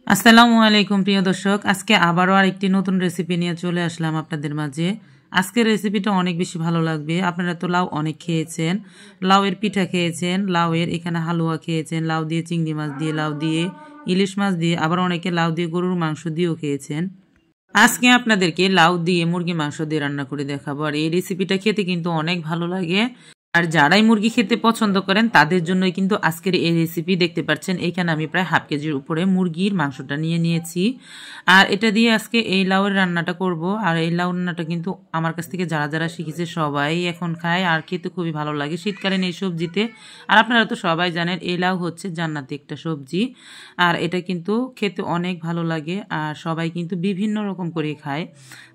আসসালামু আলাইকুম প্রিয় দর্শক, আজকে আবারও আরেকটি নতুন রেসিপি নিয়ে চলে আসলাম আপনাদের মাঝে। আজকের রেসিপিটা অনেক বেশি ভালো লাগবে। আপনারা তো লাউ অনেক খেয়েছেন, লাউয়ের পিঠা খেয়েছেন, লাউয়ের এখানে হালুয়া খেয়েছেন, লাউ দিয়ে চিংড়ি মাছ দিয়ে, লাউ দিয়ে ইলিশ মাছ দিয়ে, আবার অনেকে লাউ দিয়ে গরুর মাংস দিয়েও খেয়েছেন। আজকে আপনাদেরকে লাউ দিয়ে মুরগি মাংস দিয়ে রান্না করে দেখাবো। আর এই রেসিপিটা খেতে কিন্তু অনেক ভালো লাগে। আর যারাই মুরগি খেতে পছন্দ করেন তাদের জন্যই কিন্তু আজকের এই রেসিপি। দেখতে পাচ্ছেন এখানে আমি প্রায় হাফ কেজির উপরে মুরগির মাংসটা নিয়ে নিয়েছি। আর এটা দিয়ে আজকে এই লাউয়ের রান্নাটা করব। আর এই লাউ রান্নাটা কিন্তু আমার কাছ থেকে যারা যারা শিখেছে সবাই এখন খায় আর খেতে খুবই ভালো লাগে শীতকালীন এই সবজিতে। আর আপনারা তো সবাই জানেন এই লাউ হচ্ছে জান্নাতি একটা সবজি। আর এটা কিন্তু খেতে অনেক ভালো লাগে আর সবাই কিন্তু বিভিন্ন রকম করে খায়।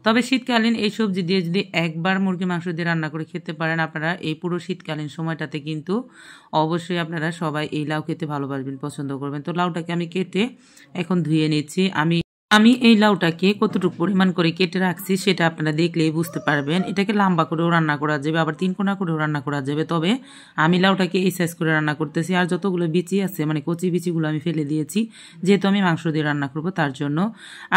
তবে শীতকালীন এই সবজি দিয়ে যদি একবার মুরগি মাংস দিয়ে রান্না করে খেতে পারেন আপনারা এই পুরো শীতকালীন সময়টাতে কিন্তু অবশ্যই আপনারা সবাই এই লাউ খেতে ভালোবাসবেন, পছন্দ করবেন। তো লাউটাকে আমি কেটে এখন ধুয়ে নিচ্ছি। আমি এই লাউটাকে কতটুকু পরিমাণ করে কেটে রাখছি সেটা আপনারা দেখলেই বুঝতে পারবেন। এটাকে লম্বা করেও রান্না করা যাবে, আবার তিন কোনা করেও রান্না করা যাবে। তবে আমি লাউটাকে এই সাইজ করে রান্না করতেছি। আর যতগুলো বিচি আছে মানে কচি বিচিগুলো আমি ফেলে দিয়েছি, যেহেতু আমি মাংস দিয়ে রান্না করব তার জন্য।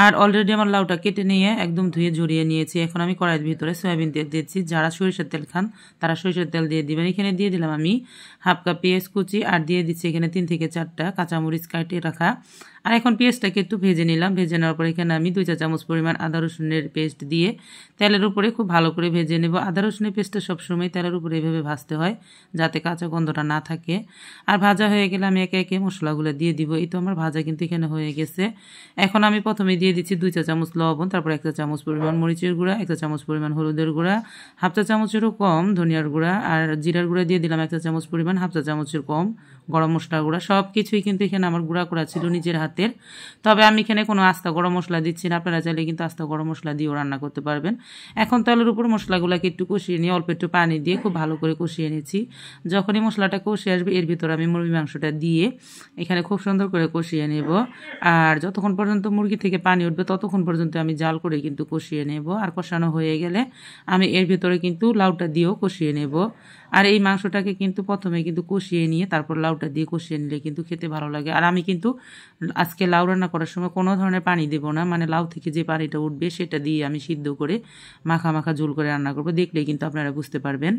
আর অলরেডি আমার লাউটা কেটে নিয়ে একদম ধুয়ে ঝরিয়ে নিয়েছি। এখন আমি কড়াইয়ের ভিতরে সয়াবিন তেল দিয়েছি। যারা সরিষার তেল খান তারা সরিষার তেল দিয়ে দিবেন। এখানে দিয়ে দিলাম আমি হাফ কাপ পেঁয়াজ কুচি, আর দিয়ে দিচ্ছি এখানে 3 থেকে 4টা কাঁচামরিচ কাটে রাখা। আর এখন পেঁয়াজটাকে একটু ভেজে নিলাম। ভেজে নেওয়ার পর এখানে আমি 2 চা চামচ পরিমাণ আদা রসুনের পেস্ট দিয়ে তেলের উপরে খুব ভালো করে ভেজে নেব। আদা রসুনের পেস্টটা সবসময় তেলের উপরে এভাবে ভাজতে হয় যাতে কাঁচা গন্ধটা না থাকে। আর ভাজা হয়ে গেলে আমি একে একে মশলাগুলো দিয়ে দিব। এই তো আমার ভাজা কিন্তু এখানে হয়ে গেছে। এখন আমি প্রথমে দিয়ে দিচ্ছি 2 চা চামচ লবণ, তারপর 1 চা চামচ পরিমাণ মরিচের গুঁড়া, 1 চা চামচ পরিমাণ হলুদের গুঁড়া, হাফ চা চামচেরও কম ধনিয়ার গুঁড়া, আর জিরার গুঁড়া দিয়ে দিলাম 1 চা চামচ পরিমাণ, হাফ চা চামচের কম গরম মশলা গুঁড়া। সব কিছুই কিন্তু এখানে আমার গুঁড়া করা ছিল নিজের হাতের। তবে আমি এখানে কোনো আস্তা গরম মশলা দিচ্ছি না, আপনারা চাইলে কিন্তু আস্তা গরম মশলা দিয়েও রান্না করতে পারবেন। এখন তেলের উপর মশলাগুলোকে একটু কষিয়ে নিয়ে অল্প একটু পানি দিয়ে খুব ভালো করে কষিয়ে নিয়েছি। যখনই মশলাটা কষিয়ে আসবে এর ভিতরে আমি মুরগি মাংসটা দিয়ে এখানে খুব সুন্দর করে কষিয়ে নেব। আর যতক্ষণ পর্যন্ত মুরগি থেকে পানি উঠবে ততক্ষণ পর্যন্ত আমি জাল করে কিন্তু কষিয়ে নেব। আর কষানো হয়ে গেলে আমি এর ভিতরে কিন্তু লাউটা দিয়েও কষিয়ে নেব। আর এই মাংসটাকে কিন্তু প্রথমে কিন্তু কষিয়ে নিয়ে তারপর লাউটা দিয়ে কষিয়ে নিলে কিন্তু খেতে ভালো লাগে। আর আমি কিন্তু আজকে লাউ রান্না করার সময় কোনো ধরনের পানি দেব না, মানে লাউ থেকে যে পানিটা উঠবে সেটা দিয়ে আমি সিদ্ধ করে মাখা মাখা ঝোল করে রান্না করব। দেখলেই কিন্তু আপনারা বুঝতে পারবেন।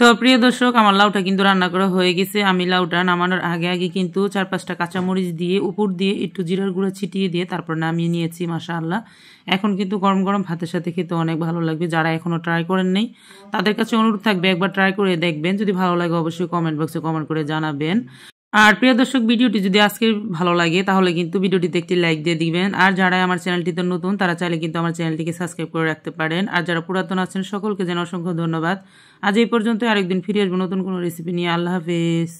তো প্রিয় দর্শক, আমার লাউটা কিন্তু রান্না করা হয়ে গেছে। আমি লাউটা নামানোর আগে আগে কিন্তু 4-5টা কাঁচামরিচ দিয়ে উপর দিয়ে একটু জিরার গুঁড়া ছিটিয়ে দিয়ে তারপর নামিয়ে নিয়েছি। মাশাআল্লাহ, এখন কিন্তু গরম গরম ভাতের সাথে খেতে অনেক ভালো লাগবে। যারা এখনও ট্রাই করেন নাই তাদের কাছে অনুরোধ থাকবে একবার ট্রাই করে দেখবেন। যদি ভালো লাগে অবশ্যই কমেন্ট বক্সে কমেন্ট করে জানাবেন। আর প্রিয় দর্শক, ভিডিওটি যদি আজকে ভালো লাগে তাহলে কিন্তু ভিডিওটিতে একটি লাইক দিয়ে দিবেন। আর যারা আমার চ্যানেলটিতে নতুন তারা চাইলে কিন্তু আমার চ্যানেলটিকে সাবস্ক্রাইব করে রাখতে পারেন। আর যারা পুরাতন আছেন সকলকে যেন অসংখ্য ধন্যবাদ। আজ এই পর্যন্ত, আরেকদিন ফিরে আসবো নতুন কোনো রেসিপি নিয়ে। আল্লাহ হাফেজ।